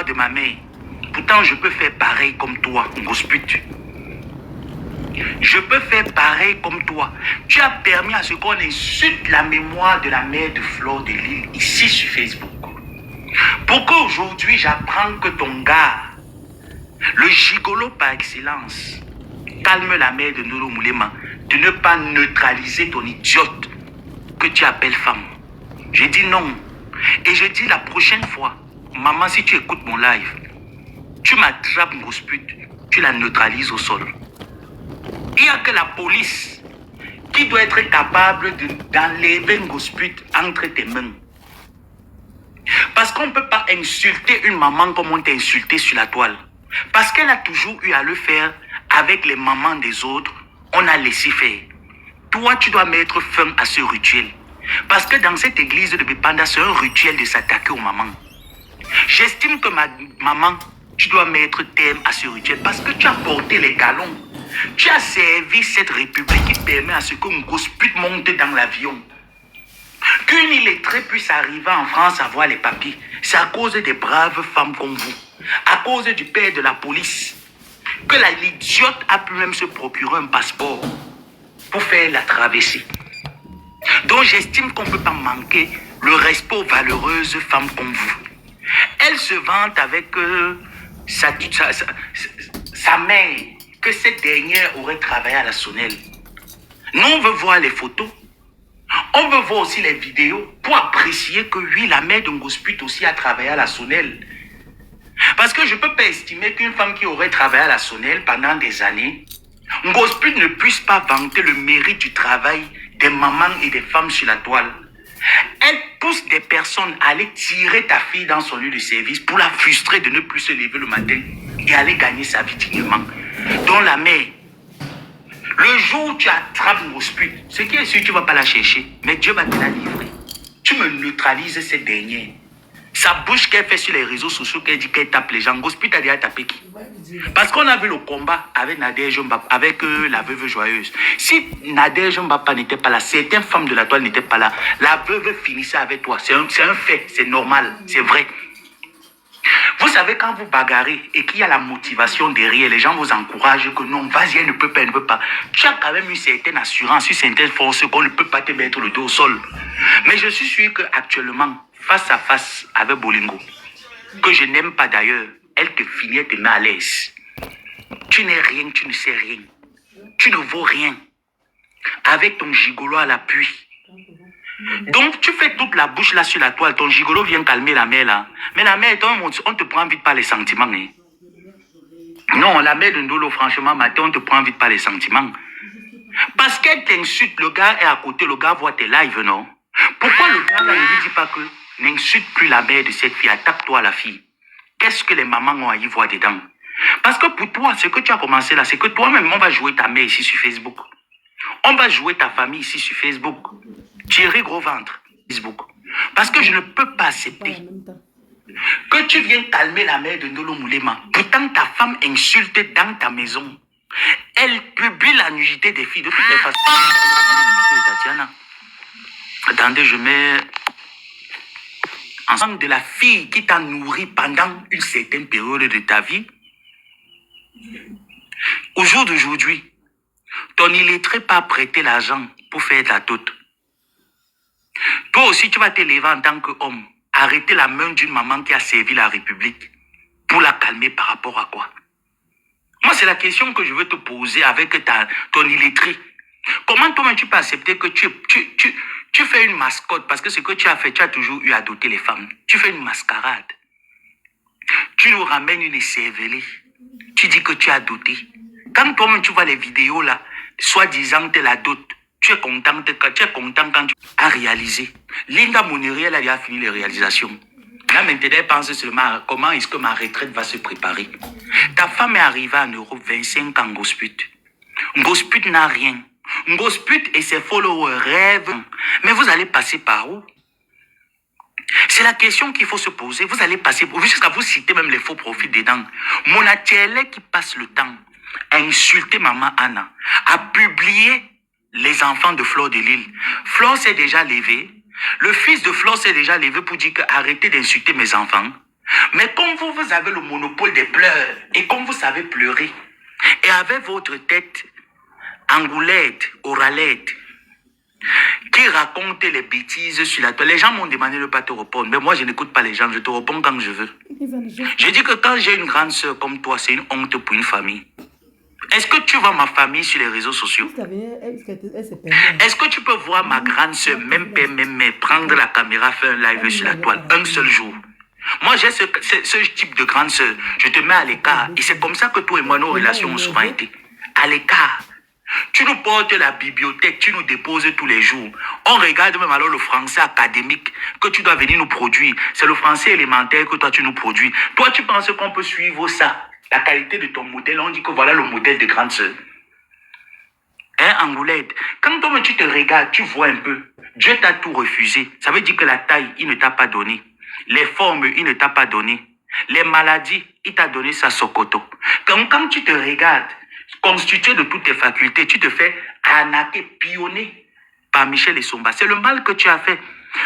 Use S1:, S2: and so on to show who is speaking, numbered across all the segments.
S1: de ma mère. Pourtant, je peux faire pareil comme toi, Ngosput. Je peux faire pareil comme toi. Tu as permis à ce qu'on insulte la mémoire de la mère de Flore de Lille ici sur Facebook. Pourquoi aujourd'hui j'apprends que ton gars, le gigolo par excellence, calme la mère de Ndolo Moulema de ne pas neutraliser ton idiote que tu appelles femme. J'ai dit non. Et je dis la prochaine fois, maman, si tu écoutes mon live, tu m'attrapes Ngosput, tu la neutralises au sol. Il n'y a que la police qui doit être capable d'enlever Ngosput entre tes mains. Parce qu'on ne peut pas insulter une maman comme on t'a insulté sur la toile. Parce qu'elle a toujours eu à le faire avec les mamans des autres, on a laissé faire. Toi, tu dois mettre fin à ce rituel. Parce que dans cette église de Bipanda, c'est un rituel de s'attaquer aux mamans. J'estime que ma maman, tu dois mettre terme à ce rituel parce que tu as porté les galons. Tu as servi cette république qui permet à ce que Ngosput monte dans l'avion. Qu'une illettrée puisse arriver en France à voir les papiers, c'est à cause des braves femmes comme vous. À cause du père de la police. Que l'idiote a pu même se procurer un passeport pour faire la traversée. Donc j'estime qu'on ne peut pas manquer le respect aux valeureuses femmes comme vous. Elle se vante avec sa mère, que cette dernière aurait travaillé à la Sonnelle. Nous, on veut voir les photos. On veut voir aussi les vidéos pour apprécier que oui, la mère de Ngosput aussi a travaillé à la Sonnelle. Parce que je ne peux pas estimer qu'une femme qui aurait travaillé à la Sonnelle pendant des années, Ngosput ne puisse pas vanter le mérite du travail des mamans et des femmes sur la toile. Elle pousse des personnes à aller tirer ta fille dans son lieu de service pour la frustrer de ne plus se lever le matin et aller gagner sa vie dignement. Donc la mère, le jour où tu attrapes Ngosput, ce qui est sûr, tu ne vas pas la chercher, mais Dieu va te la livrer. Tu me neutralises cette dernière. Sa bouche qu'elle fait sur les réseaux sociaux, qu'elle dit qu'elle tape les gens, Ngosput a déjà tapé qui? Parce qu'on a vu le combat avec Nadège Mbapa, avec la veuve joyeuse. Si Nadège Mbapa n'était pas là, certaines femmes de la toile n'étaient pas là, la veuve finissait avec toi. C'est un fait, c'est normal, c'est vrai. Vous savez, quand vous bagarrez et qu'il y a la motivation derrière, les gens vous encouragent que non, vas-y, elle ne peut pas, elle ne peut pas. Tu as quand même une certaine assurance, une certaine force qu'on ne peut pas te mettre le dos au sol. Mais je suis sûr qu'actuellement, face à face avec Bolingo, que je n'aime pas d'ailleurs, elle te finit, elle te met à l'aise. Tu n'es rien, tu ne sais rien. Tu ne vaux rien. Avec ton gigolo à l'appui. Donc, tu fais toute la bouche là sur la toile. Ton gigolo vient calmer la mère là. Mais la mère, on te prend vite par les sentiments. Hein. Non, la mère de Ndolo, franchement, matin, on te prend vite par les sentiments. Parce qu'elle t'insulte, le gars est à côté, le gars voit tes lives, non? Pourquoi le gars là ne lui dit pas que n'insulte plus la mère de cette fille, attaque-toi la fille? Qu'est-ce que les mamans ont à y voir dedans? Parce que pour toi, ce que tu as commencé là, c'est que toi-même, on va jouer ta mère ici sur Facebook. On va jouer ta famille ici sur Facebook. Thierry Gros Ventre, Facebook. Parce que je ne peux pas accepter que tu viennes calmer la mère de Ndolo Moulema. Pourtant, ta femme insulte dans ta maison. Elle publie la nudité des filles. De toutes les façons. Tatiana. Attendez, je mets ensemble de la fille qui t'a nourri pendant une certaine période de ta vie. Au jour d'aujourd'hui, ton illettré pas prêter l'argent pour faire ta toute. Toi aussi, tu vas te lever en tant qu'homme, arrêter la main d'une maman qui a servi la République pour la calmer par rapport à quoi? Moi, c'est la question que je veux te poser avec ton illettré. Comment toi-même tu peux accepter que tu fais une mascotte parce que ce que tu as fait, tu as toujours eu à doter les femmes. Tu fais une mascarade. Tu nous ramènes une cervelée. Tu dis que tu as doté. Quand toi-même tu vois les vidéos là, soi-disant tu la dotes, tu es content quand tu as réalisé. Linda Moneriel elle a fini les réalisations. Là maintenant, elle pense seulement à comment est-ce que ma retraite va se préparer. Ta femme est arrivée en Europe 25 ans, Ngosput. Ngosput n'a rien. Ngosput et ses followers rêvent. Mais vous allez passer par où? C'est la question qu'il faut se poser. Vous allez passer, jusqu'à vous citer même les faux profils dedans. Monatiele qui passe le temps à insulter maman Anna, à publier les enfants de Flore de Lille. Flore s'est déjà levée. Le fils de Flore s'est déjà levé pour dire que arrêtez d'insulter mes enfants. Mais comme vous, vous avez le monopole des pleurs, et comme vous savez pleurer, et avec votre tête angoulette, oralette, qui raconte les bêtises sur la toile. Les gens m'ont demandé de ne pas te répondre, mais moi je n'écoute pas les gens, je te réponds quand je veux. Je dis que quand j'ai une grande soeur comme toi, c'est une honte pour une famille. Est-ce que tu vois ma famille sur les réseaux sociaux? Est-ce que tu peux voir ma grande soeur, même père, même mère, prendre la caméra, faire un live sur la toile, un seul jour? Moi, j'ai ce type de grande sœur. Je te mets à l'écart. Et c'est comme ça que toi et moi, nos relations ont souvent été. À l'écart. Tu nous portes la bibliothèque, tu nous déposes tous les jours. On regarde même alors le français académique que tu dois venir nous produire. C'est le français élémentaire que toi tu nous produis. Toi, tu penses qu'on peut suivre ça? La qualité de ton modèle, on dit que voilà le modèle de grande sœur. Hein, Angoulette? Quand toi tu te regardes, tu vois un peu. Dieu t'a tout refusé. Ça veut dire que la taille, il ne t'a pas donné. Les formes, il ne t'a pas donné. Les maladies, il t'a donné sa sokoto. Quand tu te regardes, constitué de toutes tes facultés, tu te fais arnaquer, pionner par Michel Essomba. C'est le mal que tu as fait.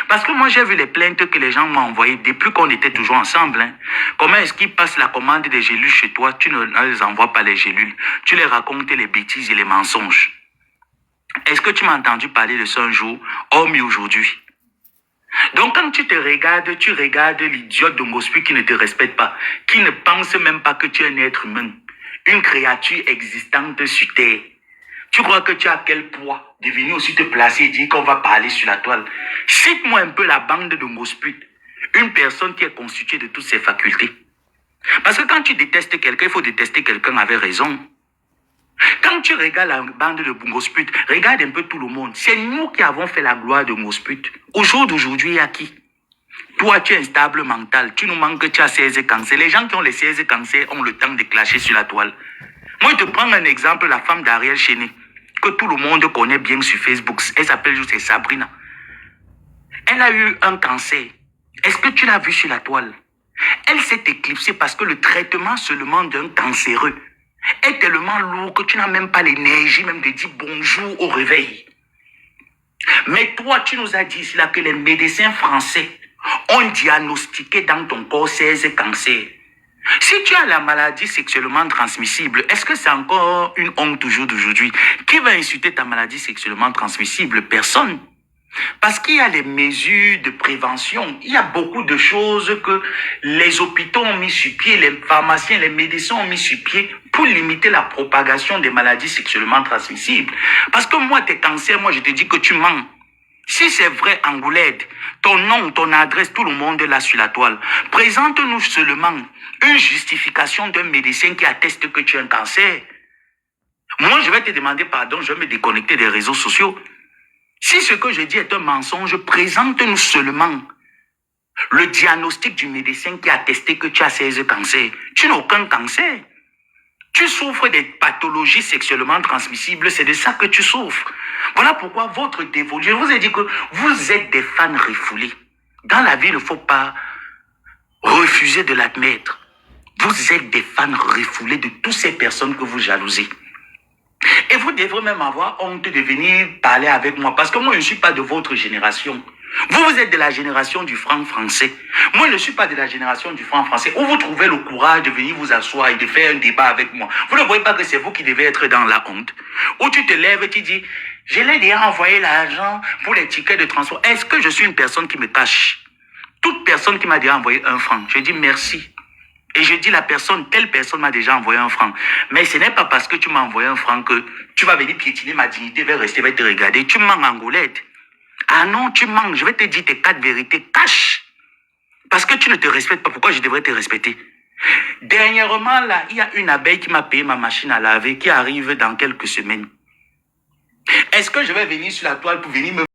S1: Parce que moi, j'ai vu les plaintes que les gens m'ont envoyées depuis qu'on était toujours ensemble. Hein. Comment est-ce qu'ils passent la commande des gélules chez toi? Tu ne les envoies pas les gélules. Tu les racontes les bêtises et les mensonges. Est-ce que tu m'as entendu parler de ça un jour, hormis aujourd'hui? Donc, quand tu te regardes, tu regardes l'idiote de Ngospi qui ne te respecte pas, qui ne pense même pas que tu es un être humain, une créature existante sur Terre. Tu crois que tu as quel poids de venir aussi te placer et dire qu'on va parler sur la toile? Cite-moi un peu la bande de Ngospi, une personne qui est constituée de toutes ses facultés. Parce que quand tu détestes quelqu'un, il faut détester quelqu'un avec raison. Quand tu regardes la bande de Ngosput, regarde un peu tout le monde. C'est nous qui avons fait la gloire de Ngosput. Au jour d'aujourd'hui, il y a qui? Toi, tu es instable mental. Tu nous manques que tu as 16 cancers. Les gens qui ont les 16 cancers ont le temps de clasher sur la toile. Moi, je te prends un exemple, la femme d'Ariel Chéné, que tout le monde connaît bien sur Facebook. Elle s'appelle juste Sabrina. Elle a eu un cancer. Est-ce que tu l'as vu sur la toile? Elle s'est éclipsée parce que le traitement seulement d'un cancéreux est tellement lourd que tu n'as même pas l'énergie même de dire bonjour au réveil. Mais toi, tu nous as dit ici là que les médecins français ont diagnostiqué dans ton corps 16 cancers. Si tu as la maladie sexuellement transmissible, est-ce que c'est encore une honte toujours d'aujourd'hui? Qui va insulter ta maladie sexuellement transmissible? Personne. Parce qu'il y a les mesures de prévention. Il y a beaucoup de choses que les hôpitaux ont mis sur pied, les pharmaciens, les médecins ont mis sur pied pour limiter la propagation des maladies sexuellement transmissibles. Parce que moi, tes cancers, moi, je te dis que tu mens. Si c'est vrai, Angoulette, ton nom, ton adresse, tout le monde est là sur la toile. Présente-nous seulement une justification d'un médecin qui atteste que tu as un cancer. Moi, je vais te demander pardon, je vais me déconnecter des réseaux sociaux. Si ce que je dis est un mensonge, présente-nous seulement le diagnostic du médecin qui a attesté que tu as 16 cancers. Tu n'as aucun cancer. Tu souffres des pathologies sexuellement transmissibles, c'est de ça que tu souffres. Voilà pourquoi votre dévolu, je vous ai dit que vous êtes des fans refoulés. Dans la vie, il ne faut pas refuser de l'admettre. Vous êtes des fans refoulés de toutes ces personnes que vous jalousez. Et vous devrez même avoir honte de venir parler avec moi. Parce que moi, je ne suis pas de votre génération. Vous êtes de la génération du franc français. Moi, je ne suis pas de la génération du franc français. Où vous trouvez le courage de venir vous asseoir et de faire un débat avec moi. Vous ne voyez pas que c'est vous qui devez être dans la honte. Où tu te lèves et tu dis, je l'ai déjà envoyé l'argent pour les tickets de transport. Est-ce que je suis une personne qui me cache? Toute personne qui m'a déjà envoyé 1 franc, je dis merci. Et je dis telle personne m'a déjà envoyé 1 franc. Mais ce n'est pas parce que tu m'as envoyé 1 franc que tu vas venir piétiner ma dignité, va rester, va te regarder. Tu mens, Angoulette. Ah non, tu mens. Je vais te dire tes 4 vérités. Cache. Parce que tu ne te respectes pas. Pourquoi je devrais te respecter? Dernièrement, là, il y a une abeille qui m'a payé ma machine à laver qui arrive dans quelques semaines. Est-ce que je vais venir sur la toile pour venir me